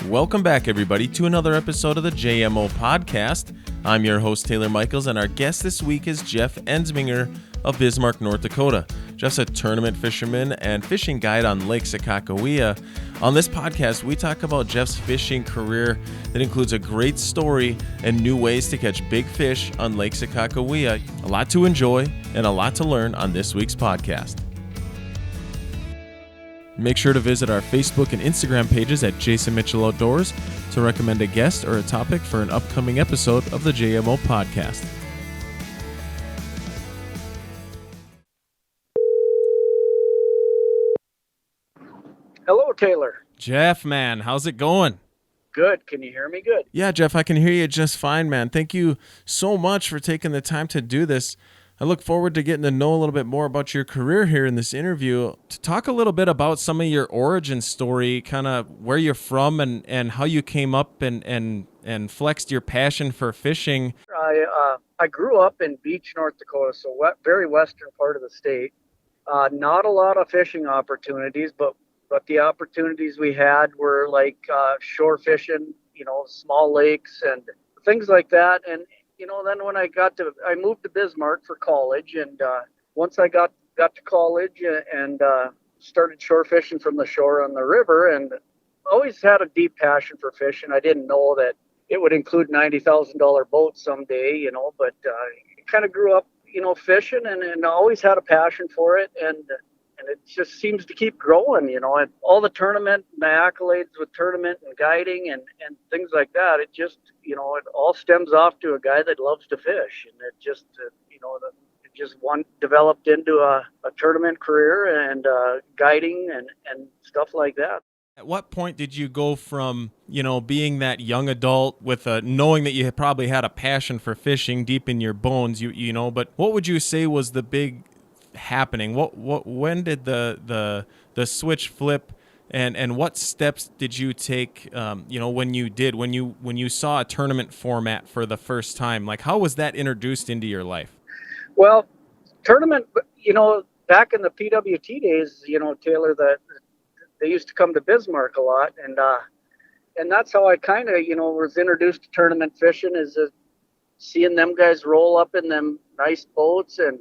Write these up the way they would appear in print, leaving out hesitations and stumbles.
Welcome back, everybody, to another episode of the JMO Podcast. I'm your host, Tayler Michels, and our guest this week is Jeff Enzminger of Bismarck, North Dakota. Jeff's a tournament fisherman and fishing guide on Lake Sakakawea. On this podcast, we talk about Jeff's fishing career that includes a great story and new ways to catch big fish on Lake Sakakawea. A lot to enjoy and a lot to learn on this week's podcast. Make sure to visit our Facebook and Instagram pages at Jason Mitchell Outdoors to recommend a guest or a topic for an upcoming episode of the JMO Podcast. Hello, Taylor. Jeff, man, how's it going? Good. Can you hear me good? Yeah, Jeff, I can hear you just fine, man. Thank you so much for taking the time to do this. I look forward to getting to know a little bit more about your career here in this interview. To talk a little bit about some of your origin story, kind of where you're from and how you came up and flexed your passion for fishing. I grew up in Beach, North Dakota, so very western part of the state. Not a lot of fishing opportunities, but the opportunities we had were like shore fishing, small lakes and things like that. And then when I moved to Bismarck for college, and once I got to college and started shore fishing from the shore on the river, and always had a deep passion for fishing. I didn't know that it would include $90,000 boats someday, but kind of grew up, fishing and always had a passion for it. And it just seems to keep growing, and all the tournament, the accolades with tournament and guiding and things like that. It just, it all stems off to a guy that loves to fish. And it just, it just developed into a tournament career and guiding and stuff like that. At what point did you go from, being that young adult with knowing that you probably had a passion for fishing deep in your bones, but what would you say was the big happening? When did the switch flip, and what steps did you take when you saw a tournament format for the first time? Like, how was that introduced into your life? Well, tournament, back in the PWT days, Taylor, that they used to come to Bismarck a lot, and that's how I kind of was introduced to tournament fishing, is seeing them guys roll up in them nice boats. And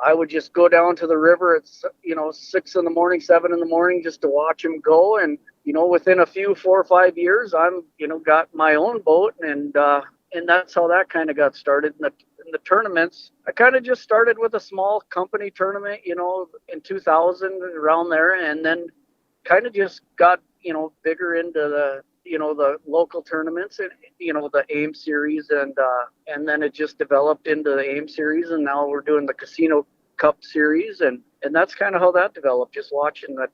I would just go down to the river at 6 in the morning, 7 in the morning, just to watch them go. And within a few 4 or 5 years, I'm got my own boat, and that's how that kind of got started in the tournaments. I kind of just started with a small company tournament, in 2000, around there, and then kind of just got bigger into the local tournaments and the AIM series, and then it just developed into the AIM series, and now we're doing the Casino Cup series, and that's kind of how that developed, just watching the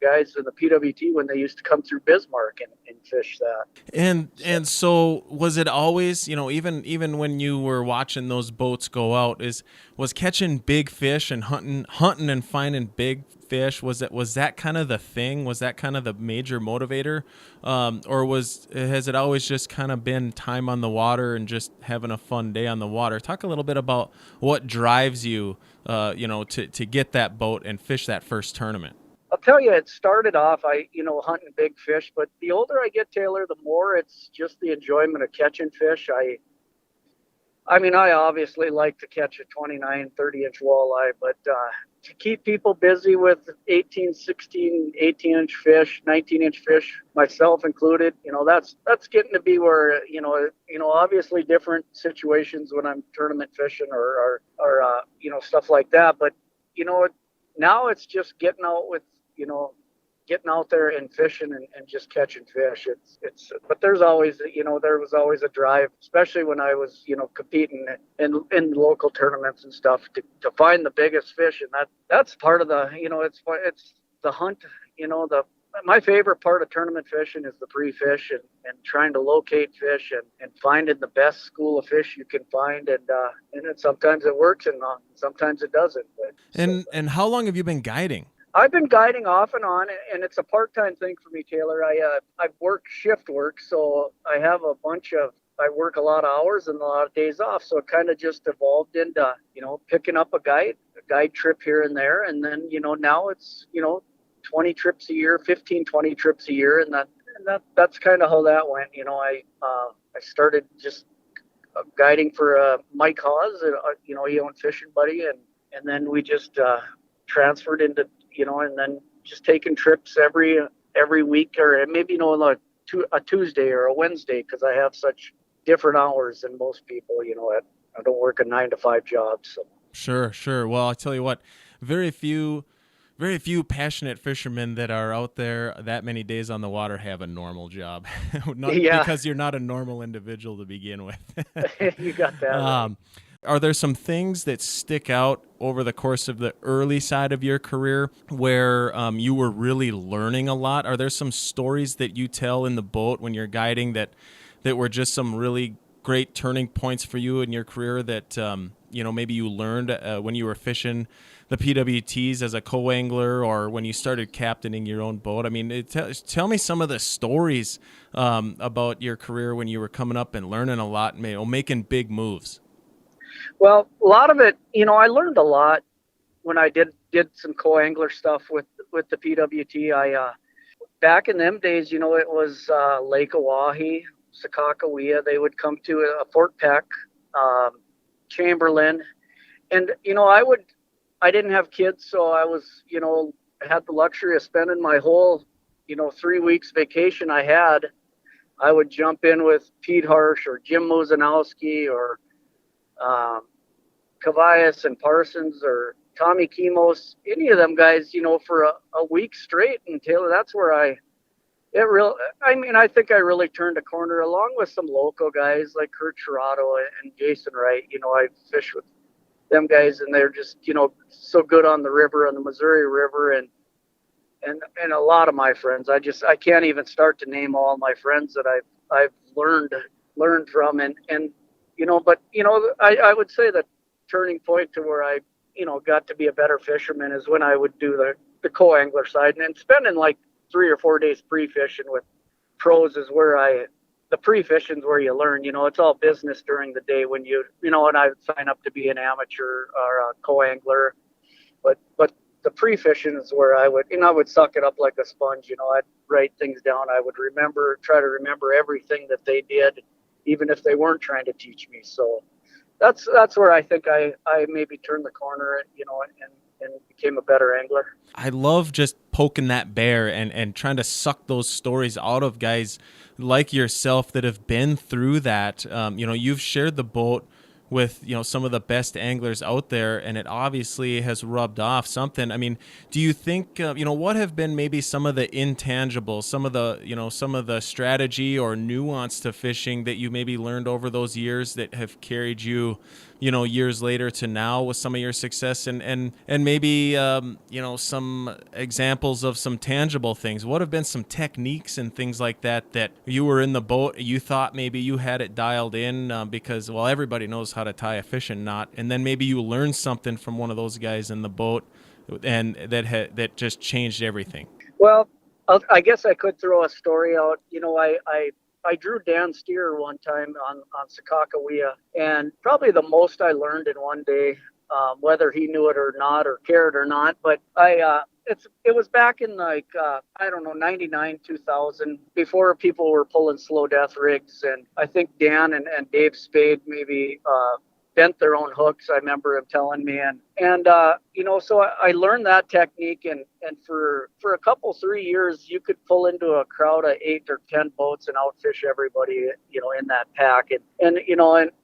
guys in the PWT when they used to come through Bismarck and fish that. And so was it always, even when you were watching those boats go out, was catching big fish and hunting and finding big fish, was that kind of the thing? Was that kind of the major motivator? Or has it always just kind of been time on the water and just having a fun day on the water? Talk a little bit about what drives you, to get that boat and fish that first tournament. I'll tell you, it started off, hunting big fish, but the older I get, Taylor, the more it's just the enjoyment of catching fish. I obviously like to catch a 29, 30-inch walleye, but to keep people busy with 18, 16, 18-inch fish, 19-inch fish, myself included, that's getting to be where, obviously different situations when I'm tournament fishing or stuff like that. But, now it's just getting out there and fishing and just catching fish. But there's always, there was always a drive, especially when I was, competing in local tournaments and stuff to find the biggest fish. And that's part of the, it's the hunt, my favorite part of tournament fishing is the pre-fish and trying to locate fish and finding the best school of fish you can find. And sometimes it works and sometimes it doesn't. And how long have you been guiding? I've been guiding off and on, and it's a part-time thing for me, Taylor. I work shift work, so I have I work a lot of hours and a lot of days off. So it kind of just evolved into, picking up a guide trip here and there. And then, now it's, 20 trips a year, 15, 20 trips a year. And And that's kind of how that went. I started just guiding for Mike Hawes, he owned Fishing Buddy, and then we just transferred into, and then just taking trips every week, or maybe like a Tuesday or a Wednesday, because I have such different hours than most people. I don't work a 9 to 5 job, so. Sure. Well, I'll tell you what, very few passionate fishermen that are out there that many days on the water have a normal job. Yeah. Because you're not a normal individual to begin with. You got that right. Are there some things that stick out over the course of the early side of your career where you were really learning a lot? Are there some stories that you tell in the boat when you're guiding that were just some really great turning points for you in your career that maybe you learned when you were fishing the PWTs as a co-angler, or when you started captaining your own boat? I mean, tell me some of the stories about your career when you were coming up and learning a lot, making big moves. Well, a lot of it, I learned a lot when I did some co-angler stuff with the PWT. I back in them days, it was Lake Sakakawea. They would come to Fort Peck, Chamberlain, and I didn't have kids, so I was, I had the luxury of spending my whole, 3 weeks vacation I would jump in with Pete Harsh or Jim Mozanowski or Cavias and Parsons or Tommy Kimos, any of them guys, for a week straight. And Taylor, that's where I think I really turned a corner, along with some local guys like Kurt Chirado and Jason Wright. I fish with them guys, and they're just, so good on the river, on the Missouri River, and a lot of my friends. I can't even start to name all my friends that I've learned from, and but I would say the turning point to where I got to be a better fisherman is when I would do the co-angler side, and then spending like 3 or 4 days pre-fishing with pros is where the pre-fishing is where you learn. It's all business during the day when and I would sign up to be an amateur or a co-angler, but the pre-fishing is where I would suck it up like a sponge. I'd write things down. I would try to remember everything that they did, even if they weren't trying to teach me. So that's where I think I maybe turned the corner, and became a better angler. I love just poking that bear and trying to suck those stories out of guys like yourself that have been through that. You've shared the boat with, some of the best anglers out there, and it obviously has rubbed off something. I mean, do you think, what have been maybe some of the intangibles, some of the strategy or nuance to fishing that you maybe learned over those years that have carried you, years later to now with some of your success, and maybe, some examples of some tangible things? What have been some techniques and things like that you were in the boat, you thought maybe you had it dialed in because, well, everybody knows how to tie a fishing knot, and then maybe you learned something from one of those guys in the boat, and that just changed everything? Well, I guess I could throw a story out. I drew Dan Steer one time on Sakakawea, and probably the most I learned in one day, whether he knew it or not or cared or not. But it was back in 99, 2000, before people were pulling slow death rigs, and I think Dan and Dave Spade maybe bent their own hooks. I remember him telling me, so I learned that technique, and for a couple 3 years, you could pull into a crowd of 8 or 10 boats and outfish everybody, in that pack, and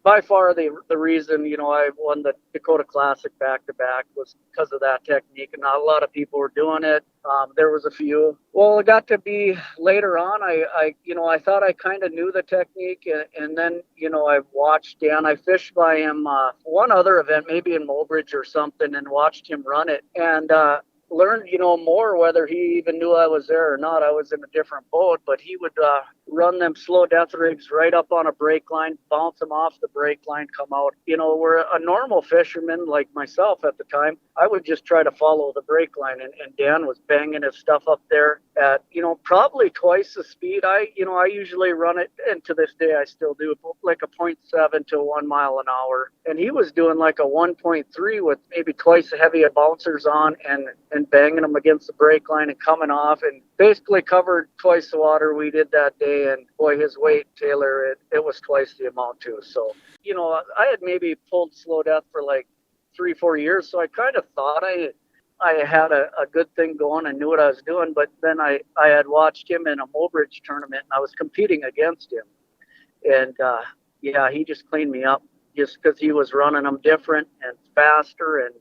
by far the reason I won the Dakota Classic back to back was because of that technique, and not a lot of people were doing it. There was a few. Well, it got to be later on. I thought I kind of knew the technique, and then I watched Dan. I fished by him one other event, maybe in Mobridge or something, and watched him run it, and learned more, whether he even knew I was there or not. I was in a different boat, but he would run them slow death rigs right up on a brake line, bounce them off the brake line, come out. Where a normal fisherman like myself at the time, I would just try to follow the brake line. And Dan was banging his stuff up there at, probably twice the speed. I usually run it, and to this day I still do, like a 0.7 to 1 mile an hour. And he was doing like a 1.3 with maybe twice the heavy bouncers on and banging them against the brake line and coming off, and basically covered twice the water we did that day. And boy, his weight, Tayler, it was twice the amount too. So, I had maybe pulled slow death for like 3-4 years. So I kind of thought I had a good thing going. I knew what I was doing, but then I had watched him in a Mobridge tournament, and I was competing against him. And yeah, he just cleaned me up just because he was running them different and faster and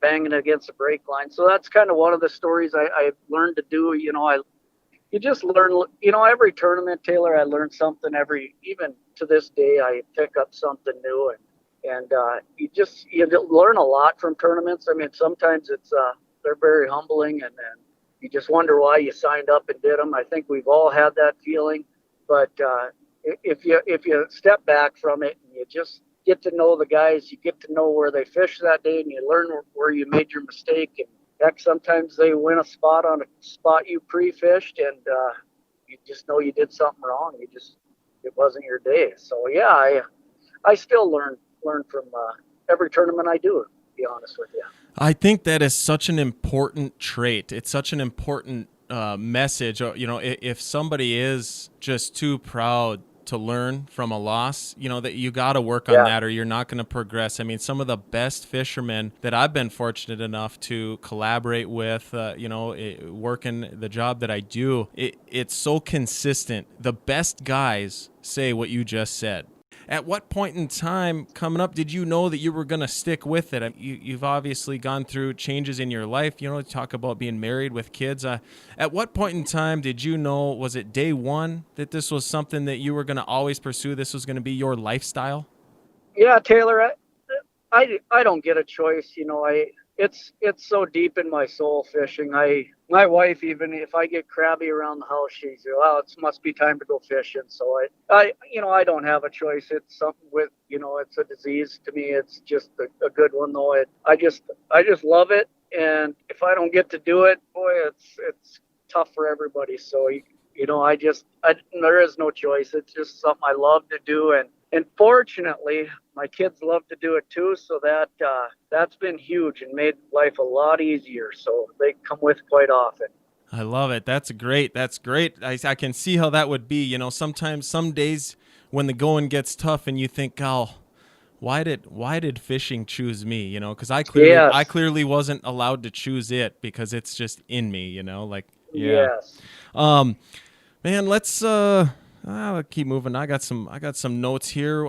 banging against the brake line. So that's kind of one of the stories I learned to do. You just learn, every tournament, Tayler, I learn something even to this day, I pick up something new. And you learn a lot from tournaments. I mean, sometimes they're very humbling, and you just wonder why you signed up and did them. I think we've all had that feeling, but if you step back from it and you just get to know the guys, you get to know where they fish that day, and you learn where you made your mistake. And heck, sometimes they win a spot on a spot you pre-fished, and you just know you did something wrong. It wasn't your day. So yeah, I still learn from every tournament I do, to be honest with you. I think that is such an important trait. It's such an important message. If somebody is just too proud to learn from a loss, that you got to work on that, or you're not going to progress. I mean, some of the best fishermen that I've been fortunate enough to collaborate with, working the job that I do, it's so consistent. The best guys say what you just said. At what point in time coming up did you know that you were going to stick with it? You've obviously gone through changes in your life, talk about being married with kids. At what point in time did you know, was it day one, that this was something that you were going to always pursue? This was going to be your lifestyle? Yeah, Tayler, I don't get a choice. It's so deep in my soul, fishing. My wife, even if I get crabby around the house, she says, "Well, it must be time to go fishing." So I don't have a choice. It's something with, it's a disease to me. It's just a good one though. I just love it. And if I don't get to do it, boy, it's tough for everybody. So, there is no choice. It's just something I love to do. And fortunately, my kids love to do it too, so that's been huge and made life a lot easier. So they come with quite often. I love it. That's great. I can see how that would be. Sometimes, some days when the going gets tough, and you think, "Oh, why did fishing choose me?" Because I clearly wasn't allowed to choose it, because it's just in me. Yeah. Yes. Man, let's keep moving. I got some notes here.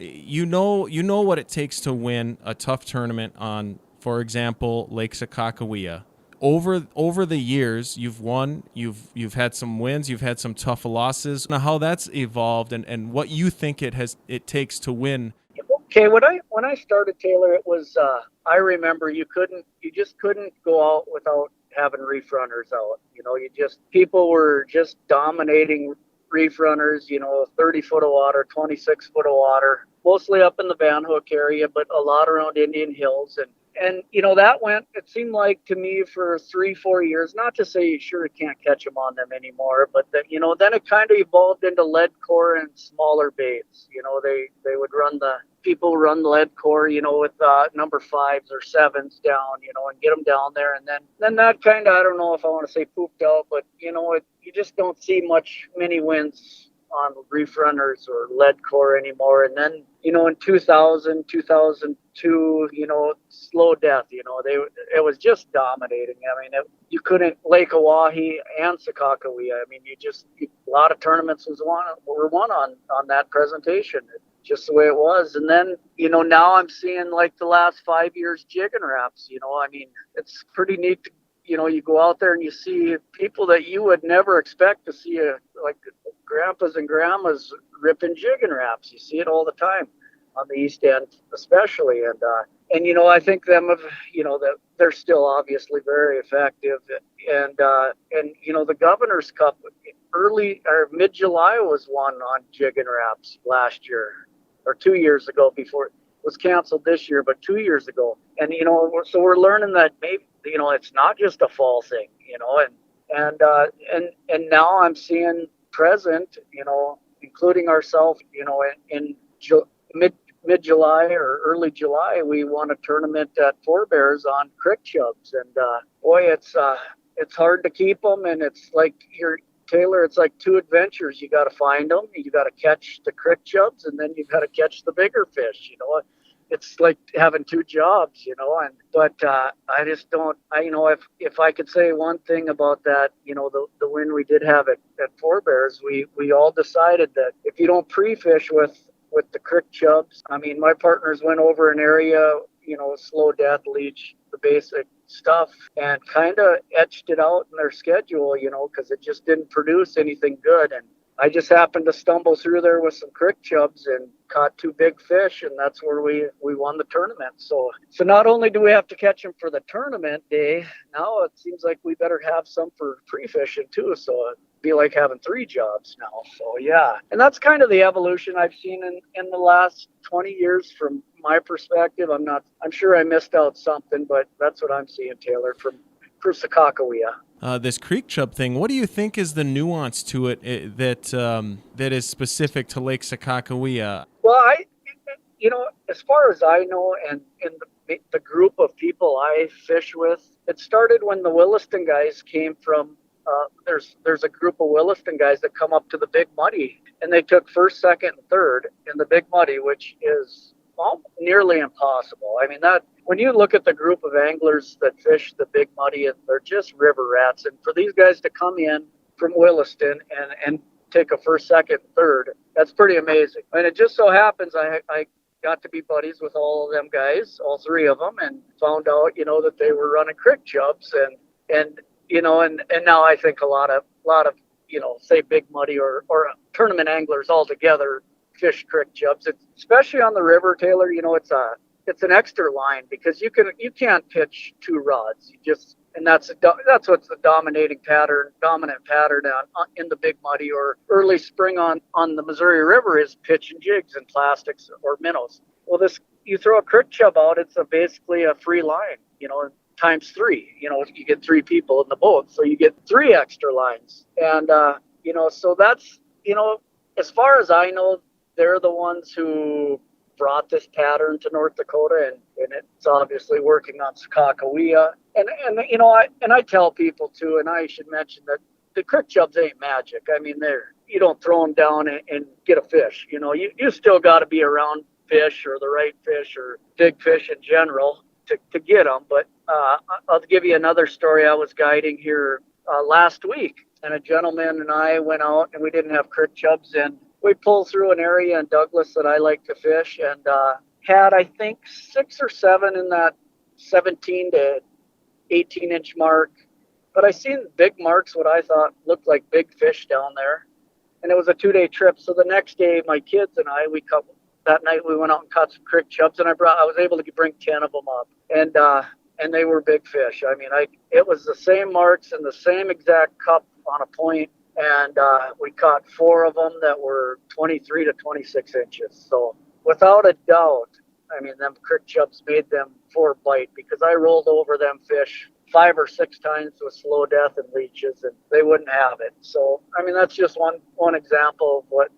You know what it takes to win a tough tournament on, for example, Lake Sakakawea. Over the years, you've won. You've had some wins. You've had some tough losses. Now, how that's evolved and what you think it takes to win. Okay, when I started, Tayler, it was I remember you just couldn't go out without having reef runners out. People were just dominating reef runners, 30 foot of water, 26 foot of water, mostly up in the Van Hook area, but a lot around Indian Hills. And that went, it seemed like to me, for 3-4 years, not to say you sure can't catch them on them anymore, but then it kind of evolved into lead core and smaller baits. They would people run lead core, with number 5s or 7s down, and get them down there. And then that kind of, I don't know if I want to say pooped out, but you just don't see many wins on reef runners or lead core anymore. And then, in 2000, 2002, slow death, it was just dominating. I mean, you couldn't, Lake Oahe and Sakakawea. I mean, a lot of tournaments were won on that presentation. Just the way it was. And then, now I'm seeing, like, the last 5 years, jigging wraps. I mean, it's pretty neat to, you go out there and you see people that you would never expect to see, like grandpas and grandmas ripping jigging wraps. You see it all the time on the East End, especially. And I think that they're still obviously very effective. And the Governor's Cup, early or mid-July was one on Jig and Wraps last year or 2 years ago before it was canceled this year, but 2 years ago. And, so we're learning that maybe, it's not just a fall thing, and now I'm seeing present, including ourselves, mid-July or early July, we won a tournament at Four Bears on crick chubs. And, boy, it's hard to keep them. And it's like Taylor, it's like two adventures. You got to find them, you got to catch the crick chubs, and then you got to catch the bigger fish. It's like having two jobs. But I just don't. If I could say one thing about that, the win we did have at Four Bears, we all decided that if you don't pre-fish with the crick chubs, I mean, my partners went over an area, slow death, leech, the basic stuff, and kind of etched it out in their schedule, because it just didn't produce anything good. And I just happened to stumble through there with some crick chubs and caught two big fish, and that's where we won the tournament. So not only do we have to catch them for the tournament day, now it seems like we better have some for pre-fishing too. So it'd be like having three jobs now. So yeah, and that's kind of the evolution I've seen in the last 20 years from my perspective. I'm sure I missed out something, but that's what I'm seeing, Taylor, for Sakakawea. This creek chub thing, what do you think is the nuance to it that is specific to Lake Sakakawea? Well, as far as I know, and in the group of people I fish with, it started when the Williston guys came from. There's a group of Williston guys that come up to the Big Muddy, and they took first, second, and third in the Big Muddy, which is nearly impossible. I mean, that when you look at the group of anglers that fish the Big Muddy, and they're just river rats, and for these guys to come in from Williston and take a first, second, third, that's pretty amazing. And it just so happens I got to be buddies with all of them guys, all three of them, and found out, that they were running crick chubs, and now I think a lot of say Big Muddy or tournament anglers altogether fish crick chubs. It's, especially on the river, Taylor, it's an extra line because you can't pitch two rods. And that's what's the dominant pattern in the Big Muddy or early spring on the Missouri River is pitch and jigs and plastics or minnows. Well, you throw a crick chub out, it's basically a free line, times three. You get three people in the boat, so you get three extra lines. And so that's, as far as I know, they're the ones who brought this pattern to North Dakota, and it's obviously working on Sakakawea. And I tell people too, and I should mention that the crick chubs ain't magic. I mean, you don't throw them down and get a fish. You still got to be around fish or the right fish or big fish in general to get them. But I'll give you another story. I was guiding here last week, and a gentleman and I went out, and we didn't have crick chubs, and we pulled through an area in Douglas that I like to fish, and had, I think, 6 or 7 in that 17 to 18-inch mark. But I seen big marks, what I thought looked like big fish down there. And it was a 2-day trip. So the next day, my kids and I, that night we went out and caught some crick chubs, and I was able to bring 10 of them up. And they were big fish. I mean, it was the same marks and the same exact cup on a point. And we caught 4 of them that were 23 to 26 inches. So without a doubt, I mean, them crick chubs made them for bite, because I rolled over them fish 5 or 6 times with slow death and leeches, and they wouldn't have it. So, I mean, that's just one example of what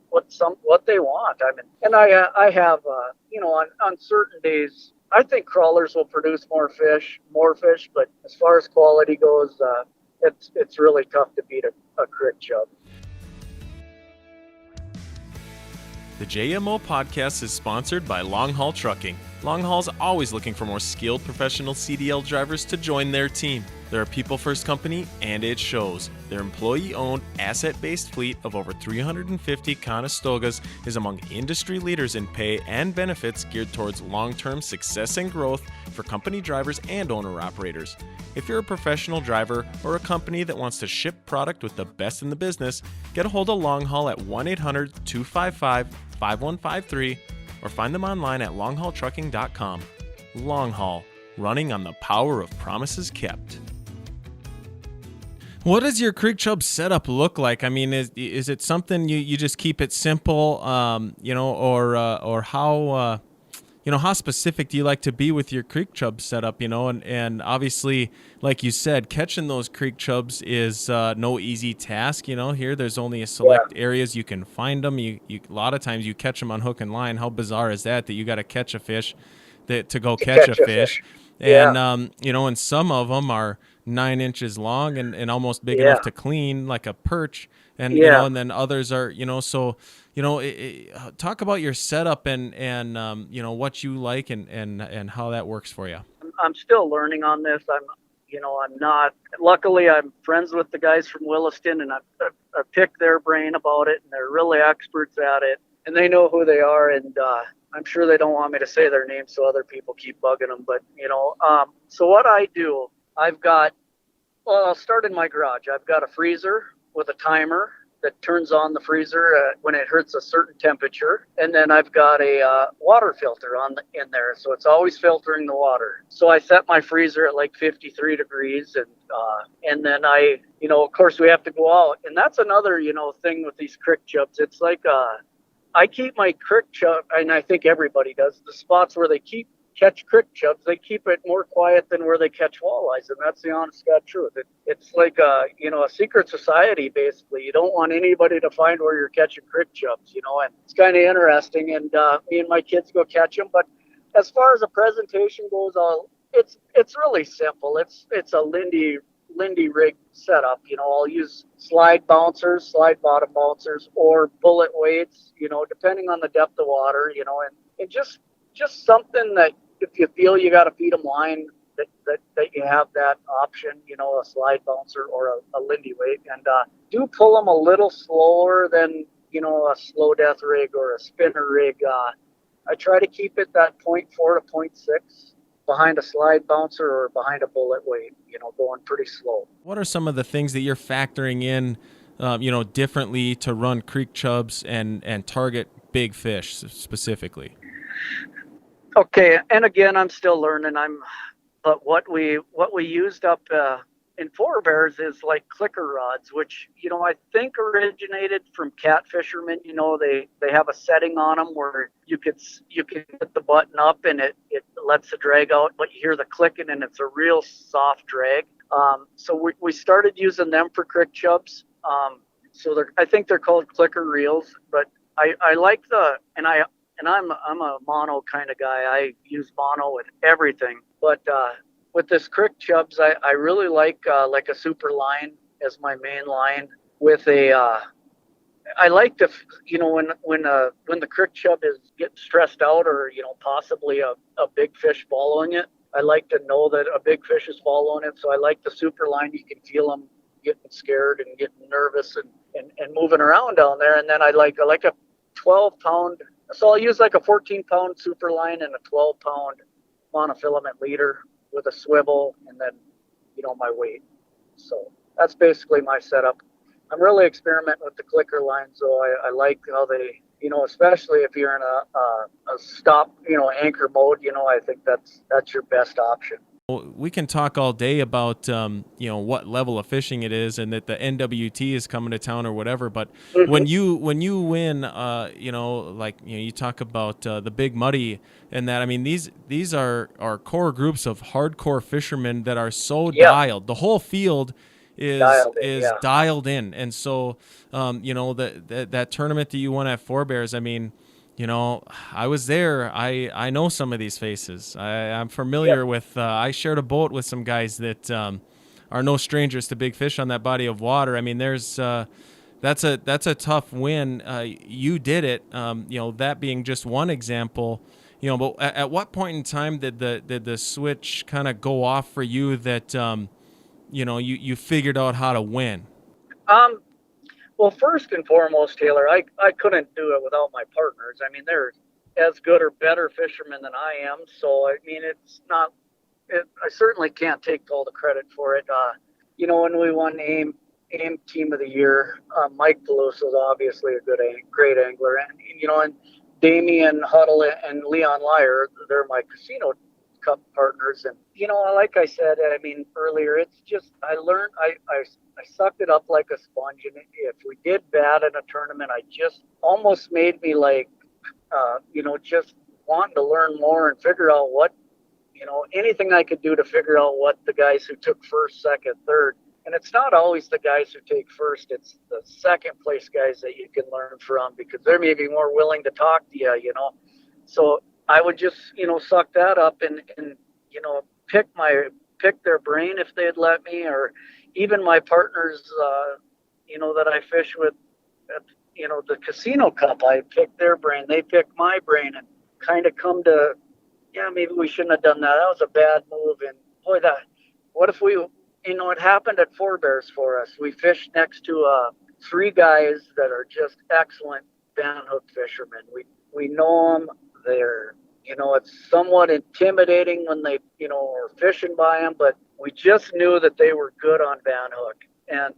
they want. I mean, and I have, on certain days, I think crawlers will produce more fish, but as far as quality goes, it's really tough to beat a crick chub. The JMO Podcast is sponsored by Long Haul Trucking. Long Haul's always looking for more skilled professional CDL drivers to join their team. They're a people-first company, and it shows. Their employee-owned, asset-based fleet of over 350 Conestogas is among industry leaders in pay and benefits geared towards long-term success and growth for company drivers and owner-operators. If you're a professional driver or a company that wants to ship product with the best in the business, get a hold of Long Haul at 1-800-255-5153 or find them online at longhaultrucking.com. Long Haul, running on the power of promises kept. What does your creek chub setup look like? I mean, is it something you just keep it simple, or how how specific do you like to be with your creek chub setup? And obviously, like you said, catching those creek chubs is no easy task. Here there's only a Yeah, select areas you can find them. You a lot of times you catch them on hook and line. How bizarre is that you got to catch a fish to go to catch a catch a fish? fish. Yeah, And and some of them are 9 inches long and almost big yeah, enough to clean, like a perch. And yeah. and then others are so talk about your setup and what you like and how that works for you. I'm still learning on this. I'm not. Luckily, I'm friends with the guys from Williston, and I picked their brain about it, and they're really experts at it, and they know who they are. And I'm sure they don't want me to say their names, so other people keep bugging them. But so what I do, I've got. Well, I'll start in my garage. I've got a freezer with a timer that turns on the freezer when it hits a certain temperature, and then I've got a water filter in there, so it's always filtering the water. So I set my freezer at like 53 degrees, and then of course, we have to go out, and that's another thing with these crick chubs. It's like I keep my crick chub, and I think everybody does, the spots where they catch crick chubs, they keep it more quiet than where they catch walleyes, and that's the honest God truth. It's like a secret society basically. You don't want anybody to find where you're catching crick chubs, and it's kind of interesting. And me and my kids go catch them. But as far as the presentation goes, it's really simple. It's a Lindy rig setup. I'll use slide bottom bouncers, or bullet weights, depending on the depth of water, and just something that if you feel you got to feed them line, that you have that option, a slide bouncer or a Lindy weight, and do pull them a little slower than, a slow death rig or a spinner rig. I try to keep it that 0.4 to 0.6 behind a slide bouncer or behind a bullet weight, going pretty slow. What are some of the things that you're factoring in, differently to run creek chubs and target big fish specifically? Okay, and again, I'm still learning. But what we used up in Four Bears is like clicker rods, which I think originated from cat fishermen. They have a setting on them where you can hit the button up and it lets the drag out, but you hear the clicking and it's a real soft drag. So we started using them for crick chubs. I think they're called clicker reels, but I like I'm a mono kind of guy. I use mono with everything. But with this crick chubs, I really like a super line as my main line. With I like to, when the crick chub is getting stressed out, or possibly a big fish following it, I like to know that a big fish is following it. So I like the super line. You can feel them getting scared and getting nervous and moving around down there. And then I like a 12-pound. So I'll use like a 14-pound super line and a 12-pound monofilament leader with a swivel, and then my weight. So that's basically my setup. I'm really experimenting with the clicker lines, so I like how they, especially if you're in a stop, anchor mode. I think that's your best option. We can talk all day about what level of fishing it is, and that the NWT is coming to town or whatever. But when you win, you talk about the Big Muddy and that. I mean, these are core groups of hardcore fishermen that are so dialed. The whole field is dialed in, and so that tournament that you won at Four Bears. I mean, I was there. I know some of these faces. I'm familiar with. I shared a boat with some guys that are no strangers to big fish on that body of water. I mean, that's a tough win. You did it. That being just one example. But at what point in time did the switch kind of go off for you that you figured out how to win? Well, first and foremost, Taylor, I couldn't do it without my partners. I mean, they're as good or better fishermen than I am. So, I mean, I certainly can't take all the credit for it. When we won AIM Team of the Year, Mike Peluso is obviously a great angler. And Damian Huddle and Leon Lyer, they're my casino cup partners. And, like I said, I mean, earlier, it's just, I learned, I sucked it up like a sponge. And if we did bad in a tournament, I just almost made me like, just wanting to learn more and figure out what, anything I could do to figure out what the guys who took first, second, third. And it's not always the guys who take first. It's the second place guys that you can learn from, because they're maybe more willing to talk to you, So I would just, suck that up and pick their brain if they'd let me, or even my partners, that I fish with at, the Casino Cup. I pick their brain, they pick my brain, and kind of come to, yeah, maybe we shouldn't have done that. That was a bad move. And boy, what if we, it happened at Four Bears for us. We fished next to three guys that are just excellent band hook fishermen. We know them. They're, it's somewhat intimidating when they, are fishing by them, but we just knew that they were good on band hook. And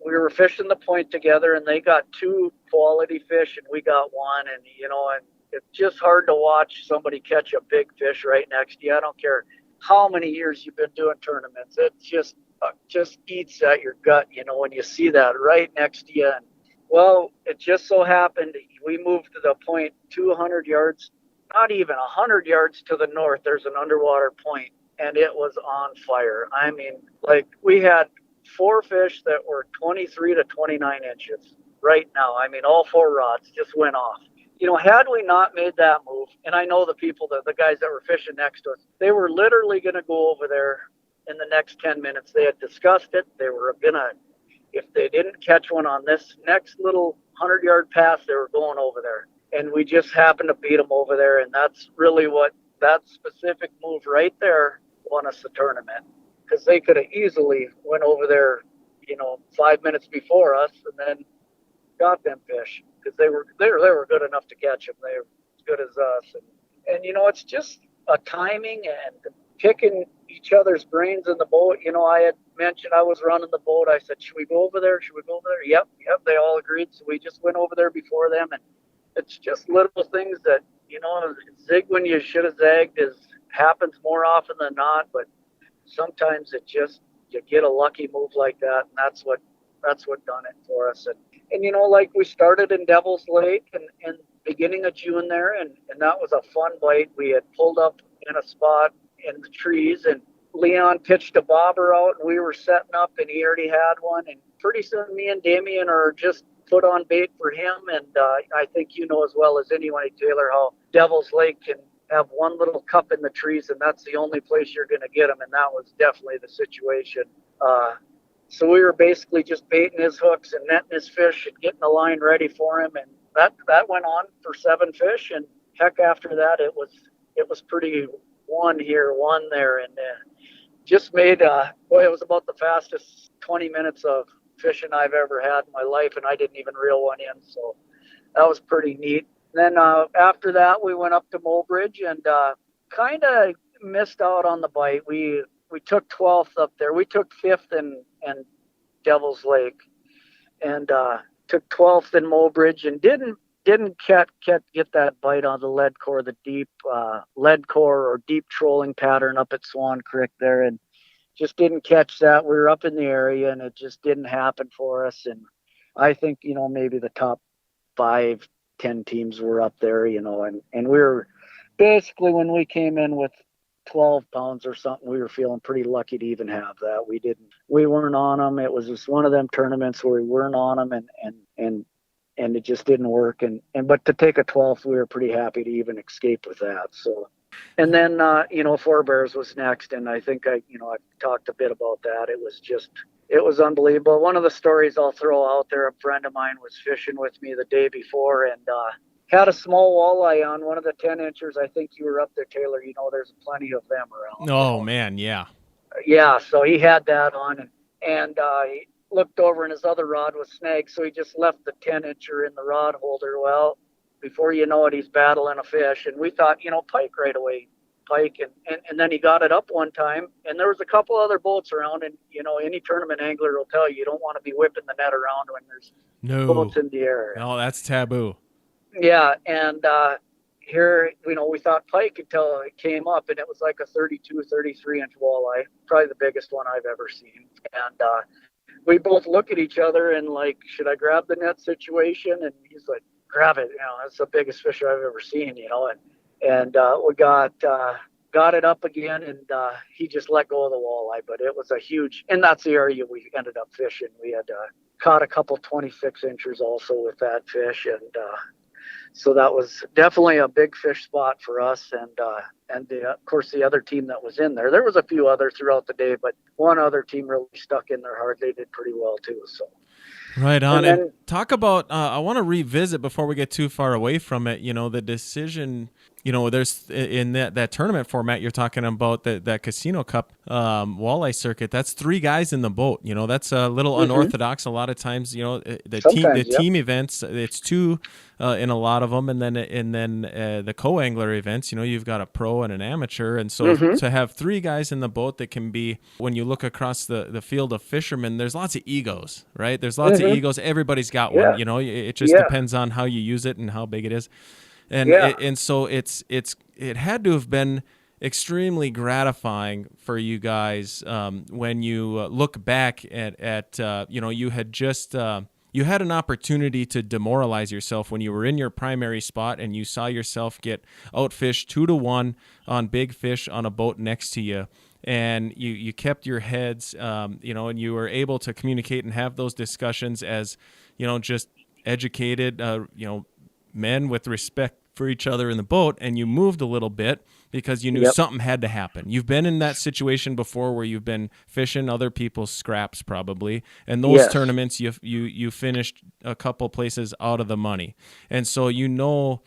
we were fishing the point together, and they got two quality fish, and we got one. And, and it's just hard to watch somebody catch a big fish right next to you. I don't care how many years you've been doing tournaments. It just eats at your gut, when you see that right next to you. And, well, it just so happened we moved to the point 200 yards, not even 100 yards to the north. There's an underwater point, and it was on fire. I mean, like, we had four fish that were 23 to 29 inches right now. I mean, all four rods just went off. Had we not made that move, and I know the guys that were fishing next to us, they were literally going to go over there in the next 10 minutes. They had discussed it. They were going to, if they didn't catch one on this next little 100-yard pass, they were going over there. And we just happened to beat them over there. And that's really what that specific move right there won us the tournament, because they could have easily went over there, 5 minutes before us and then got them fish, because they were good enough to catch them. They were as good as us. And it's just a timing and picking each other's brains in the boat. I had mentioned I was running the boat. I said, should we go over there? Should we go over there? Yep. They all agreed. So we just went over there before them. And it's just little things that, zig when you should have zagged happens more often than not. But sometimes you get a lucky move like that. And that's what done it for us. And like we started in Devil's Lake and beginning of June there. And that was a fun bite. We had pulled up in a spot in the trees, and Leon pitched a bobber out, and we were setting up, and he already had one. And pretty soon me and Damien are just put on bait for him. And I think as well as anyone, Tayler, how Devil's Lake can have one little cup in the trees, and that's the only place you're going to get them. And that was definitely the situation. So we were basically just baiting his hooks and netting his fish and getting the line ready for him. And that went on for 7 fish. And heck, after that, it was pretty one here, one there, and just made it was about the fastest 20 minutes of fishing I've ever had in my life, and I didn't even reel one in, so that was pretty neat. Then after that, we went up to Mobridge and kind of missed out on the bite. We took 12th up there. We took 5th in Devil's Lake, and took 12th in Mobridge, and didn't get that bite on the lead core, the deep lead core or deep trolling pattern up at Swan Creek there, and just didn't catch that. We were up in the area, and it just didn't happen for us. And I think, maybe the top 5-10 teams were up there, and we were basically, when we came in with 12 pounds or something, we were feeling pretty lucky to even have that. We weren't on them. It was just one of them tournaments where we weren't on them, and it just didn't work. But to take a 12th, we were pretty happy to even escape with that. So, and then, Four Bears was next. And I think I've talked a bit about that. It was unbelievable. One of the stories I'll throw out there, a friend of mine was fishing with me the day before and had a small walleye on one of the 10-inchers. I think you were up there, Tayler. There's plenty of them around. Oh, man, yeah. Yeah, so he had that on, and he looked over and his other rod was snagged, so he just left the 10-incher in the rod holder. Well, before you know it, he's battling a fish, and we thought, pike right away, pike, and then he got it up one time, and there was a couple other boats around, and any tournament angler will tell you don't want to be whipping the net around when there's boats in the air. No, that's taboo. Yeah, and here, we thought pike until it came up, and it was like a 32, 33-inch walleye, probably the biggest one I've ever seen. And we both look at each other and like, should I grab the net situation? And he's like, grab it. That's the biggest fish I've ever seen. And we got it up again, and he just let go of the walleye. But it was a huge, and that's the area we ended up fishing. We had caught a couple 26-inchers also with that fish, and so that was definitely a big fish spot for us. And of course, the other team that was in there was a few others throughout the day, but one other team really stuck in there hard. They did pretty well too. So. Right on. And then, and talk about, I want to revisit before we get too far away from it, the decision, there's in that tournament format, you're talking about that Casino Cup walleye circuit. That's 3 guys in the boat. That's a little unorthodox. A lot of times, the team events, it's 2 in a lot of them. And then the co-angler events, you've got a pro and an amateur. And so to have 3 guys in the boat that can be, when you look across the field of fishermen, there's lots of egos, right? There's lots of egos. Everybody's got one, it just depends on how you use it and how big it is. And so it had to have been extremely gratifying for you guys when you look back at you had just you had an opportunity to demoralize yourself when you were in your primary spot and you saw yourself get outfished 2-1 on big fish on a boat next to you. And you kept your heads, and you were able to communicate and have those discussions as, just educated, men with respect for each other in the boat, and you moved a little bit because you knew something had to happen. You've been in that situation before where you've been fishing other people's scraps probably, and those tournaments you finished a couple places out of the money. And so you knew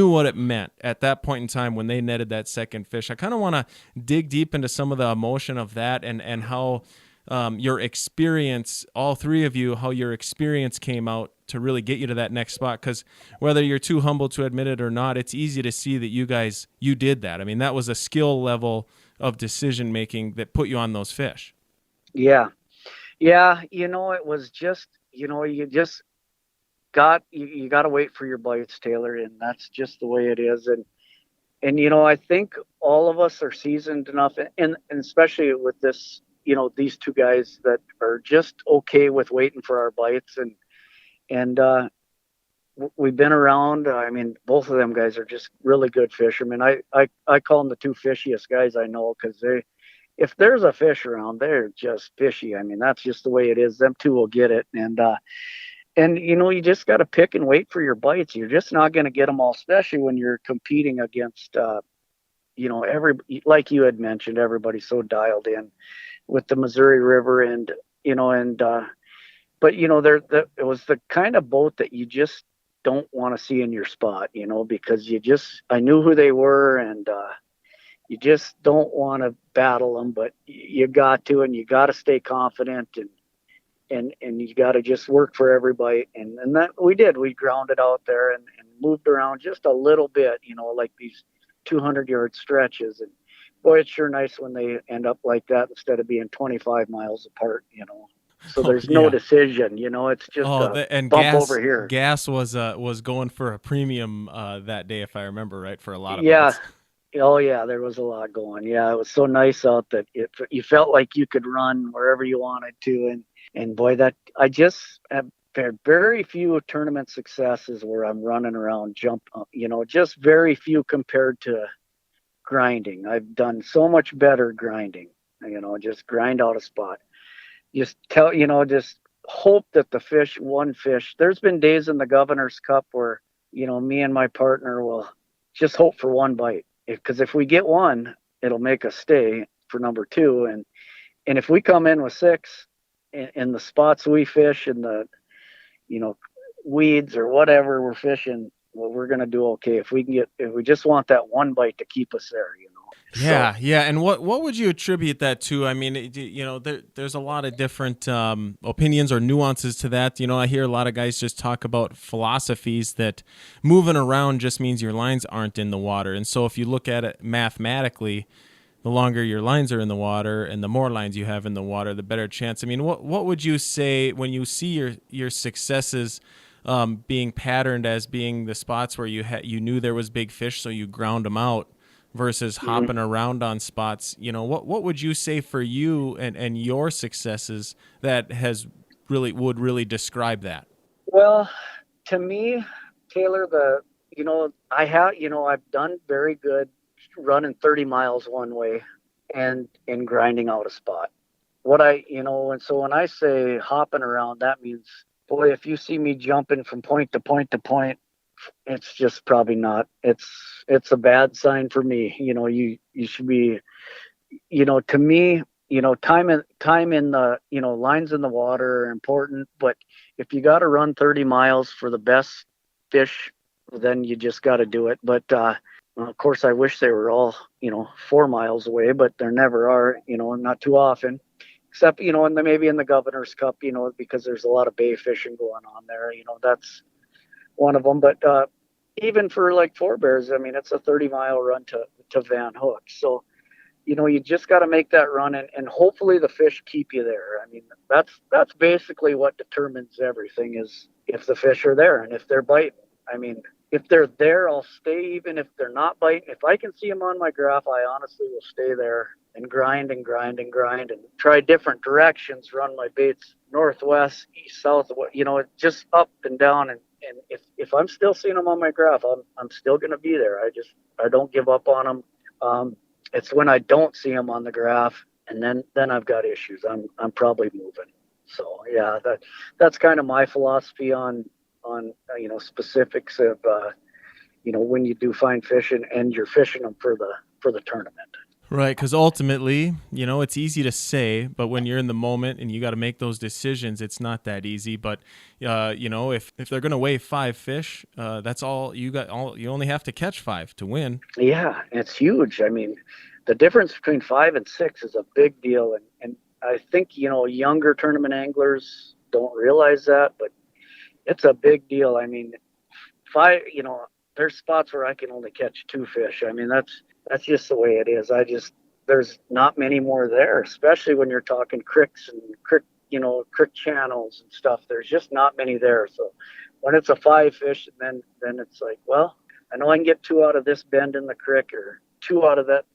what it meant at that point in time when they netted that second fish. I kind of want to dig deep into some of the emotion of that and how your experience, all 3 of you, how your experience came out to really get you to that next spot. Because whether you're too humble to admit it or not, it's easy to see that you did that. I mean, that was a skill level of decision making that put you on those fish. Yeah. It was just, you just you got to wait for your bites, Taylor, and that's just the way it is. And I think all of us are seasoned enough, and especially with this, these 2 guys that are just okay with waiting for our bites, and we've been around. I mean, both of them guys are just really good fishermen. I call them the 2 fishiest guys I know, because if there's a fish around, they're just fishy. I mean, that's just the way it is. Them 2 will get it, and you just got to pick and wait for your bites. You're just not going to get them all, especially when you're competing against, like you had mentioned, everybody's so dialed in with the Missouri River, but it was the kind of boat that you just don't want to see in your spot, because I knew who they were, and you just don't want to battle them, but you got to, and you got to stay confident, and you got to just work for every bite, and that we did. We grounded out there and moved around just a little bit, like these 200-yard stretches, and boy, it's sure nice when they end up like that instead of being 25 miles apart, So there's no decision, it's just and bump gas, over here. Gas was going for a premium that day, if I remember right, for a lot of boats. Oh yeah, there was a lot going. Yeah, it was so nice out that you felt like you could run wherever you wanted to, and boy, that I just have had very few tournament successes where I'm running around, just very few compared to grinding. I've done so much better grinding, just grind out a spot. Just just hope that one fish. There's been days in the Governor's Cup where, me and my partner will just hope for one bite. Because if we get one, it'll make us stay for number 2. And if we come in with 6 in the spots we fish in the, weeds or whatever we're fishing, well, we're going to do okay. If we just want that one bite to keep us there, Yeah, yeah. And what would you attribute that to? I mean, there's a lot of different opinions or nuances to that. I hear a lot of guys just talk about philosophies that moving around just means your lines aren't in the water. And so if you look at it mathematically, the longer your lines are in the water and the more lines you have in the water, the better chance. I mean, what would you say when you see your successes being patterned as being the spots where you knew there was big fish, so you ground them out, versus hopping around on spots. What would you say for you and your successes that would really describe that? Well, to me, Taylor, I've done very good running 30 miles one way and in grinding out a spot. And so when I say hopping around, that means, boy, if you see me jumping from point to point to point, it's just probably not. It's a bad sign for me. You should be, to me, time in the, lines in the water are important, but if you got to run 30 miles for the best fish, then you just got to do it. But of course, I wish they were all 4 miles away, but there never are. Not too often, except maybe in the Governor's Cup, because there's a lot of bay fishing going on there. That's one of them. But even for like forebears, I mean, it's a 30-mile run to Van Hook. So you just got to make that run, and hopefully the fish keep you there. I mean, that's basically what determines everything, is if the fish are there and if they're biting. I mean, if they're there, I'll stay, even if they're not biting. If I can see them on my graph, I honestly will stay there and grind and grind and grind and try different directions, run my baits northwest, east, south, just up and down. And if I'm still seeing them on my graph, I'm still going to be there. I don't give up on them. It's when I don't see them on the graph, and then I've got issues. I'm probably moving. So yeah, that's kind of my philosophy on specifics of when you do find fish and you're fishing them for the tournament. Right, because ultimately, it's easy to say, but when you're in the moment and you got to make those decisions, it's not that easy. But if they're going to weigh 5 fish, that's all you got. You only have to catch 5 to win. Yeah, it's huge. I mean, the difference between 5 and 6 is a big deal, and I think younger tournament anglers don't realize that, but it's a big deal. I mean, 5. There's spots where I can only catch 2 fish. I mean, that's just the way it is. There's not many more there, especially when you're talking creeks and creek channels and stuff. There's just not many there. So when it's a 5 fish, then it's like, well, I know I can get 2 out of this bend in the creek, or 2 out of that,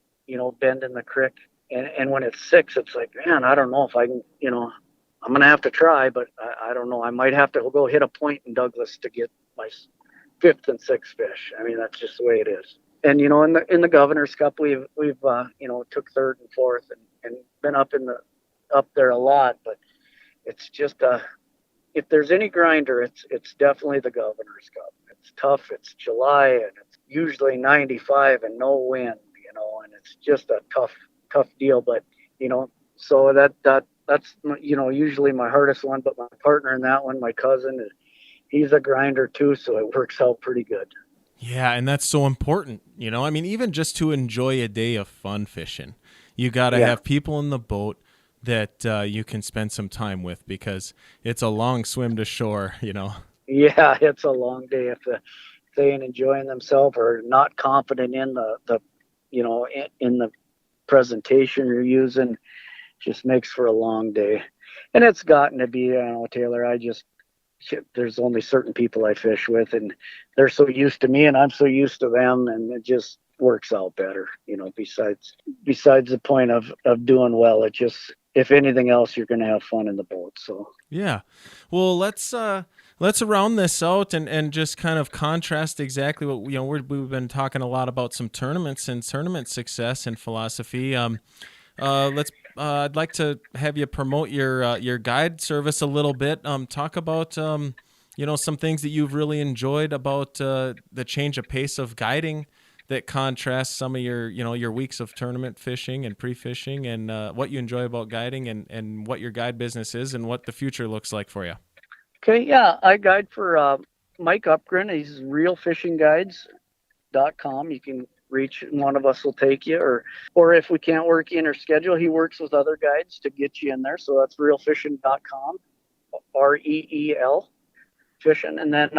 bend in the creek. And when it's 6, it's like, man, I don't know if I can, I'm going to have to try, but I don't know. I might have to go hit a point in Douglas to get my 5th and 6th fish. I mean, that's just the way it is. And in the Governor's Cup, we've took 3rd and 4th and been up there a lot. But it's just if there's any grinder, it's definitely the Governor's Cup. It's tough. It's July, and it's usually 95 and no wind. And it's just a tough deal. But so that's usually my hardest one. But my partner in that one, my cousin, he's a grinder too, so it works out pretty good. Yeah, and that's so important. I mean, even just to enjoy a day of fun fishing, you got to have people in the boat that you can spend some time with, because it's a long swim to shore, Yeah, it's a long day if they ain't enjoying themselves or not confident in the in the presentation you're using. Just makes for a long day. And it's gotten to be, Taylor, there's only certain people I fish with, and they're so used to me and I'm so used to them, and it just works out better, besides the point of doing well. It just, if anything else, you're going to have fun in the boat. So yeah, well, let's round this out and just kind of contrast exactly what we've been talking a lot about some tournaments and tournament success and philosophy. I'd like to have you promote your guide service a little bit. Talk about some things that you've really enjoyed about the change of pace of guiding that contrasts some of your weeks of tournament fishing and pre-fishing, and what you enjoy about guiding, and what your guide business is and what the future looks like for you. Okay, yeah, I guide for Mike Upgren. He's realfishingguides.com. You can reach, one of us will take you, or if we can't work in or schedule, he works with other guides to get you in there. So that's realfishing.com, REEL fishing. And then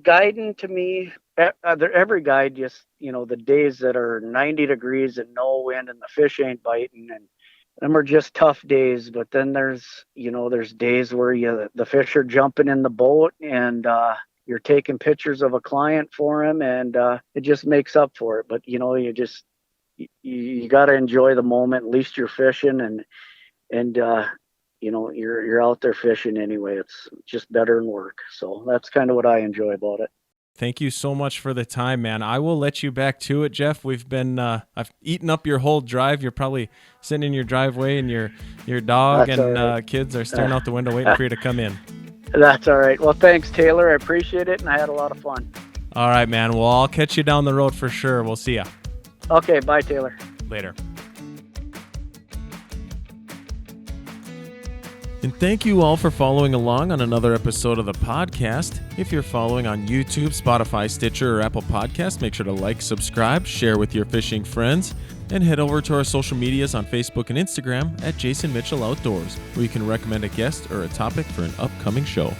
guiding, to me, every guide, just the days that are 90 degrees and no wind and the fish ain't biting, and them are just tough days. But then there's days where the fish are jumping in the boat, and you're taking pictures of a client for him, and it just makes up for it. But you got to enjoy the moment. At least you're fishing, and you're out there fishing anyway. It's just better than work. So that's kind of what I enjoy about it. Thank you so much for the time, man. I will let you back to it, Jeff. We've been I've eaten up your whole drive. You're probably sitting in your driveway, and your dog That's and right. Kids are staring out the window waiting for you to come in. That's all right. Well, thanks, Tayler. I appreciate it, and I had a lot of fun. All right, man. Well, I'll catch you down the road for sure. We'll see ya. Okay, bye, Tayler. Later. And thank you all for following along on another episode of the podcast. If you're following on YouTube, Spotify, Stitcher, or Apple Podcasts, make sure to like, subscribe, share with your fishing friends, and head over to our social medias on Facebook and Instagram at Jason Mitchell Outdoors, where you can recommend a guest or a topic for an upcoming show.